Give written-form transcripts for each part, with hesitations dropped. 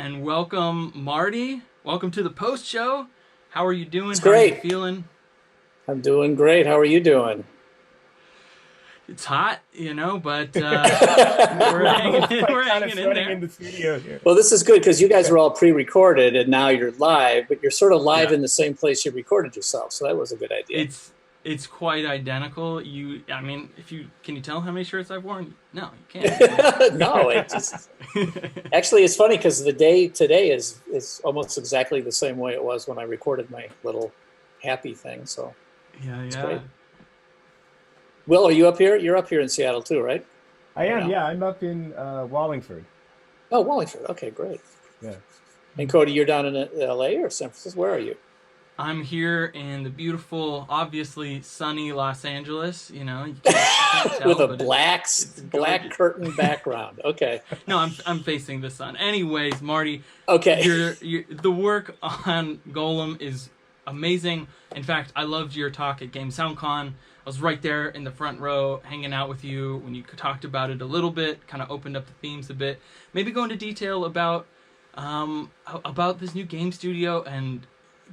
and welcome, Marty. Welcome to the post show. How are you doing? It's How are you great. feeling? I'm doing great. How are you doing? It's hot, but we're We're hanging both in, like we're kind of hanging in sweating there. in the studio here. Well, this is good because you guys were all pre-recorded and now you're live, but you're sort of live Yeah, in the same place you recorded yourself. So that was a good idea. it's it's quite identical. I mean, if you can you tell how many shirts I've worn? No, you can't. No, it just actually it's funny because the day today is almost exactly the same way it was when I recorded my little happy thing. So Yeah, it's yeah. great. Will, are you up here? You're up here in Seattle too, right? I Right am, now? yeah. I'm up in Wallingford. Oh, Wallingford. Okay, great. Yeah. And Cody, you're down in LA or San Francisco? Where are you? I'm here in the beautiful, obviously sunny Los Angeles. You can't With tell, a but it's black gorgeous. curtain background. Okay. No, I'm facing the sun. Anyways, Marty, Okay. the work on Golem is amazing. In fact, I loved your talk at Game SoundCon. I was right there in the front row, hanging out with you when you talked about it a little bit, kind of opened up the themes a bit. Maybe go into detail about this new game studio and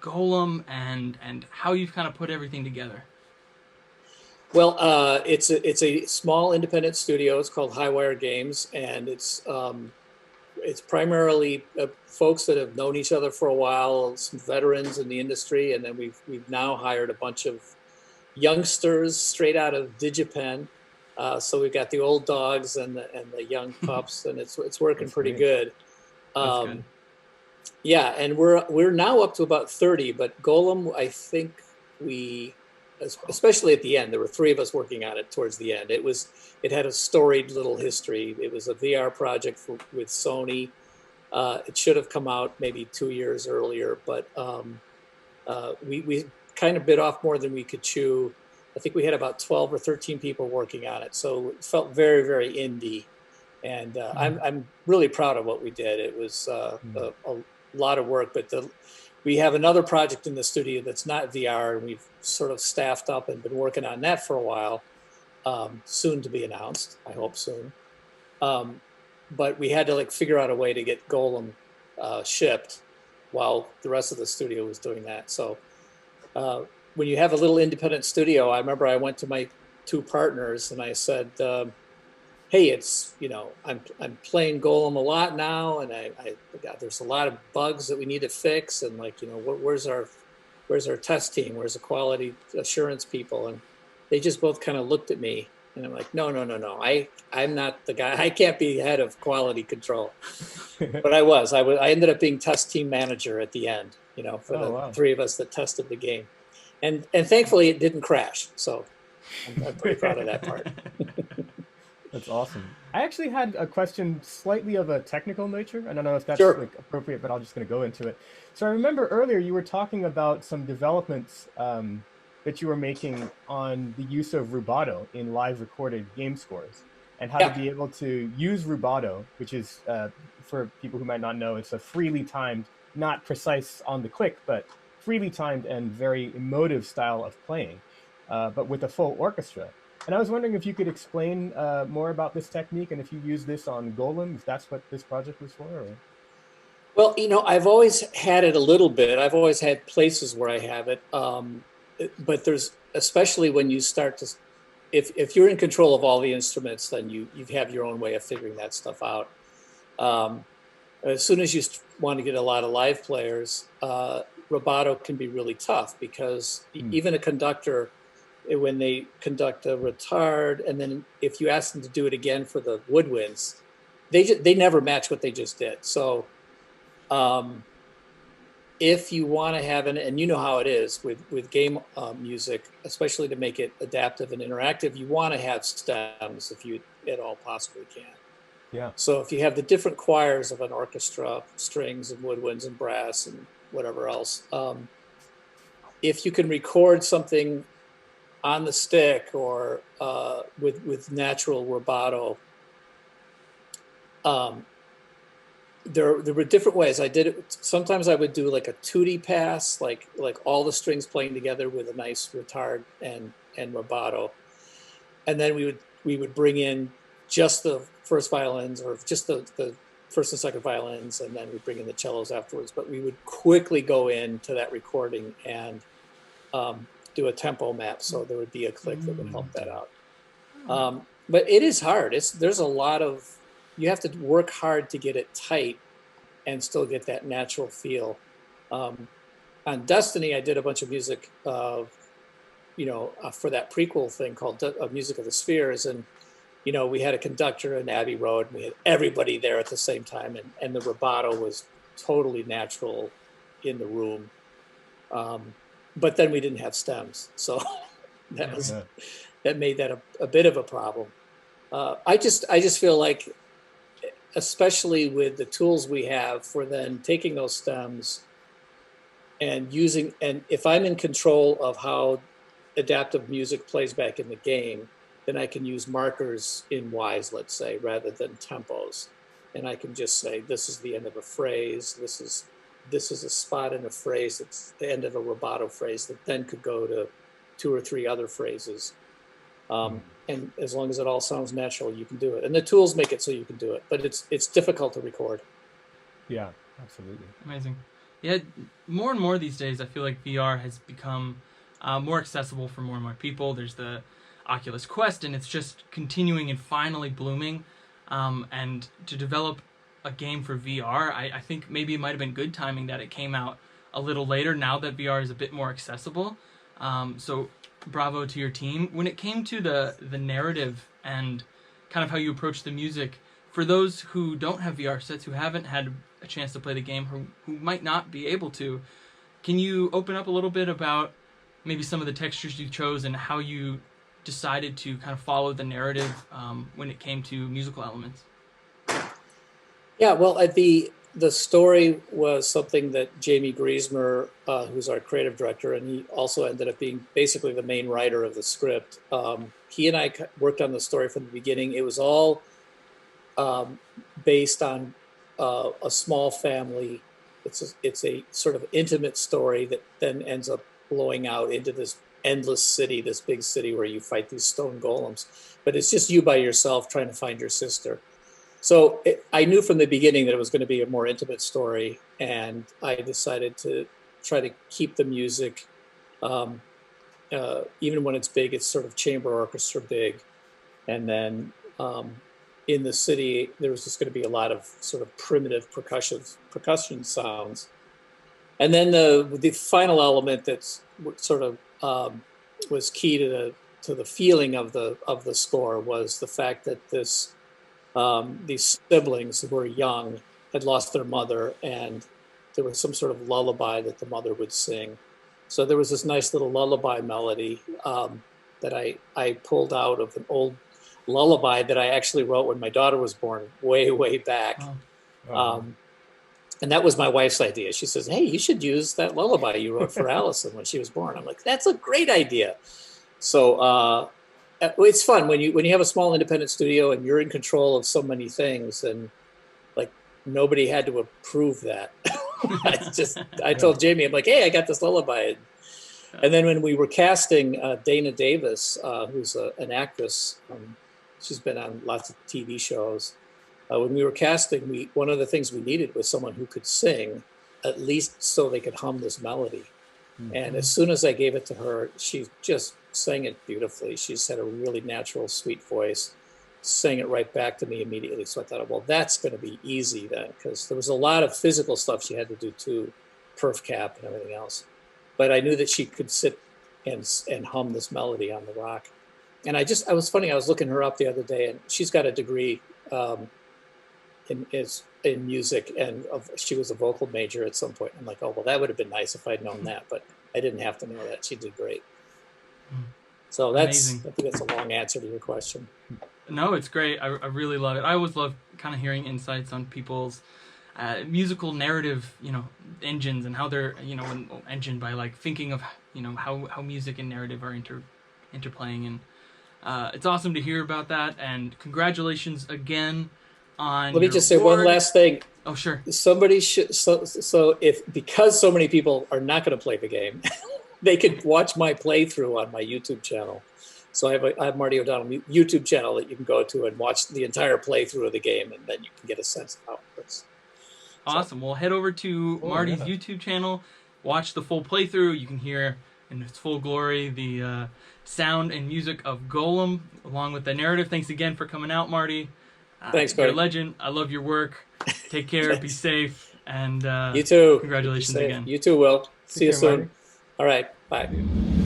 Golem and how you've kind of put everything together. Well, it's a small independent studio. It's called Highwire Games, and it's primarily folks that have known each other for a while, some veterans in the industry, and then we've now hired a bunch of youngsters straight out of DigiPen. So we've got the old dogs and the young pups, and it's working That's pretty great. good. That's good. Um, Yeah, and we're now up to about 30, but Golem, I think we, especially at the end, there were three of us working on it towards the end. It had a storied little history. It was a VR project with Sony. It should have come out maybe 2 years earlier, but we kind of bit off more than we could chew. I think we had about 12 or 13 people working on it, so it felt very, very indie. And I'm really proud of what we did. It was Mm. a lot of work, but we have another project in the studio that's not VR, and we've sort of staffed up and been working on that for a while. Soon to be announced, I hope soon. Um, but we had to like figure out a way to get Golem shipped while the rest of the studio was doing that. So uh, when you have a little independent studio, I remember I went to my two partners and I said, hey, I'm playing Golem a lot now, and I got, there's a lot of bugs that we need to fix, and like where's our test team, where's the quality assurance people, and they just both kind of looked at me, and I'm like, no, no, no, no, I'm not the guy. I can't be head of quality control, but I ended up being test team manager at the end, for Oh the wow. three of us that tested the game, and thankfully it didn't crash, so I'm pretty proud of that part. That's awesome. I actually had a question slightly of a technical nature. I don't know if that's Sure. like appropriate, but I'm just going to go into it. So I remember earlier you were talking about some developments that you were making on the use of rubato in live recorded game scores and how to Yeah. be able to use rubato, which is, for people who might not know, it's a freely timed, not precise on the click, but freely timed and very emotive style of playing, but with a full orchestra. And I was wondering if you could explain more about this technique and if you use this on Golem, if that's what this project was for. Or... Well, I've always had it a little bit. I've always had places where I have it. But there's, especially when you start to, if you're in control of all the instruments, then you have your own way of figuring that stuff out. Um, as soon as you want to get a lot of live players, rubato can be really tough because Hmm. even a conductor, when they conduct a retard, and then if you ask them to do it again for the woodwinds, they never match what they just did. So um, if you want to have and you know how it is with game music, especially to make it adaptive and interactive, you want to have stems if you at all possibly can. Yeah. So if you have the different choirs of an orchestra, strings and woodwinds and brass and whatever else, if you can record something on the stick or with natural rubato, um, there were different ways. I did it. Sometimes I would do like a 2D pass, like all the strings playing together with a nice retard and rubato, and then we would bring in just the first violins or just the first and second violins, and then we bring in the cellos afterwards. But we would quickly go into that recording and do a tempo map, so there would be a click that would help that out. But it is hard. There's a lot of, you have to work hard to get it tight and still get that natural feel. On Destiny, I did a bunch of music, for that prequel thing called Music of the Spheres, and we had a conductor in Abbey Road, and we had everybody there at the same time, and the rubato was totally natural in the room. But then we didn't have stems, so that made that a bit of a problem. I just feel like, especially with the tools we have for then taking those stems and if I'm in control of how adaptive music plays back in the game, then I can use markers in Wise, let's say, rather than tempos. And I can just say, this is the end of a phrase. This is a spot in a phrase that's the end of a rubato phrase that then could go to 2 or 3 other phrases. And as long as it all sounds natural, you can do it. And the tools make it so you can do it, but it's difficult to record. Yeah, absolutely. Amazing. Yeah, more and more these days, I feel like VR has become more accessible for more and more people. There's the Oculus Quest, and it's just continuing and finally blooming. And to develop a game for VR, I think maybe it might have been good timing that it came out a little later, now that VR is a bit more accessible. So bravo to your team. When it came to the narrative and kind of how you approach the music, for those who don't have VR sets, who haven't had a chance to play the game, who might not be able to, can you open up a little bit about maybe some of the textures you chose and how you decided to kind of follow the narrative when it came to musical elements? Yeah, well, the story was something that Jamie Griesmer, who's our creative director, and he also ended up being basically the main writer of the script. He and I worked on the story from the beginning. It was all based on a small family. It's a sort of intimate story that then ends up blowing out into this endless city, this big city where you fight these stone golems. But it's just you by yourself trying to find your sister. So I knew from the beginning that it was going to be a more intimate story, and I decided to try to keep the music, even when it's big, it's sort of chamber orchestra big. And then in the city, there was just going to be a lot of sort of primitive percussion sounds. And then the final element that's sort of was key to the feeling of the score was the fact that these siblings who were young had lost their mother, and there was some sort of lullaby that the mother would sing. So there was this nice little lullaby melody that I pulled out of an old lullaby that I actually wrote when my daughter was born, way back. And that was my wife's idea. She says, hey, you should use that lullaby you wrote for Allison when she was born. I'm like, that's a great idea. So it's fun when you have a small independent studio and you're in control of so many things, and like nobody had to approve that. I told Jamie, I'm like, hey, I got this lullaby. And then when we were casting Dana Davis, who's an actress, she's been on lots of TV shows. When we were casting, one of the things we needed was someone who could sing, at least so they could hum this melody. Mm-hmm. And as soon as I gave it to her, she just sang it beautifully. She's had a really natural, sweet voice, sang it right back to me immediately. So I thought, well, that's going to be easy then, because there was a lot of physical stuff she had to do too, perf cap and everything else. But I knew that she could sit and hum this melody on the rock. And I was funny, I was looking her up the other day, and she's got a degree in music, and she was a vocal major at some point. I'm like, oh, well, that would have been nice if I'd known that, but I didn't have to know that. She did great. So Amazing. I think that's a long answer to your question. No, it's great. I really love it. I always love kind of hearing insights on people's musical narrative, engines, and how they're, engined by like thinking of, how music and narrative are interplaying. And it's awesome to hear about that. And congratulations again on. Let me just say one last thing. Oh, sure. Somebody should. So because so many people are not going to play the game, they could watch my playthrough on my YouTube channel. So I have Marty O'Donnell YouTube channel that you can go to and watch the entire playthrough of the game, and then you can get a sense of how it works. Awesome. Well, head over to Marty's YouTube channel, watch the full playthrough. You can hear in its full glory the sound and music of Golem, along with the narrative. Thanks again for coming out, Marty. Thanks, Cody. You're a legend. I love your work. Take care. Be safe. And you too. Congratulations again. You too, Will. See you soon. Marty. All right. Bye.